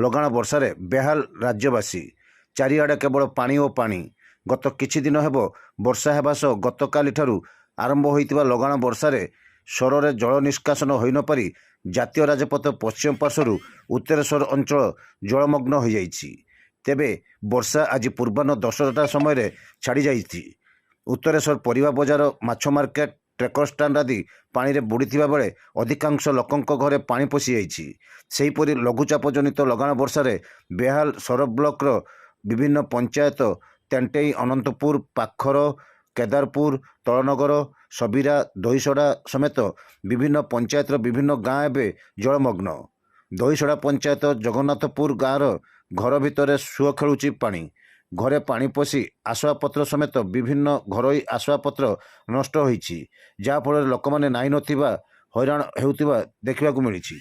ଲଗାଣ ବର୍ଷାରେ ବେହାଲ ରାଜ୍ୟବାସୀ। ଚାରିଆଡ଼େ କେବଳ ପାଣି ଓ ପାଣି। ଗତ କିଛି ଦିନ ହେବ ବର୍ଷା ହେବା ସହ ଗତକାଲିଠାରୁ ଆରମ୍ଭ ହୋଇଥିବା ଲଗାଣ ବର୍ଷାରେ ସୋରରେ ଜଳ ନିଷ୍କାସନ ହୋଇନପାରି ଜାତୀୟ ରାଜପଥ ପଶ୍ଚିମ ପାର୍ଶ୍ୱରୁ ଉତ୍ତରେଶ୍ୱର ଅଞ୍ଚଳ ଜଳମଗ୍ନ ହୋଇଯାଇଛି। ତେବେ ବର୍ଷା ଆଜି ପୂର୍ବାହ୍ନ 10ଟା ସମୟରେ ଛାଡ଼ିଯାଇଛି। ଉତ୍ତରେଶ୍ୱର ପରିବା ବଜାର, ମାଛ ମାର୍କେଟ, ଟ୍ରେକର ଷ୍ଟାଣ୍ଡ ଆଦି ପାଣିରେ ବୁଡ଼ିଥିବା ବେଳେ ଅଧିକାଂଶ ଲୋକଙ୍କ ଘରେ ପାଣି ପଶିଯାଇଛି। ସେହିପରି ଲଘୁଚାପ ଜନିତ ଲଗାଣ ବର୍ଷାରେ ବେହାଲ ସୋର ବ୍ଲକର ବିଭିନ୍ନ ପଞ୍ଚାୟତ ତେଣ୍ଟେଇ, ଅନନ୍ତପୁର, ପାଖର, କେଦାରପୁର, ତଳନଗର, ସବିରା, ଦହିସଡ଼ା ସମେତ ବିଭିନ୍ନ ପଞ୍ଚାୟତର ବିଭିନ୍ନ ଗାଁ ଏବେ ଜଳମଗ୍ନ। ଦହିସଡ଼ା ପଞ୍ଚାୟତ ଜଗନ୍ନାଥପୁର ଗାଁର ଘର ଭିତରେ ସୁଅ ଖେଳୁଛି ପାଣି। ଘରେ ପାଣି ପଶି ଆସବାବପତ୍ର ସମେତ ବିଭିନ୍ନ ଘରୋଇ ଆସବାବପତ୍ର ନଷ୍ଟ ହୋଇଛି, ଯାହାଫଳରେ ଲୋକମାନେ ନାହିଁ ନଥିବା ହଇରାଣ ହେଉଥିବା ଦେଖିବାକୁ ମିଳିଛି।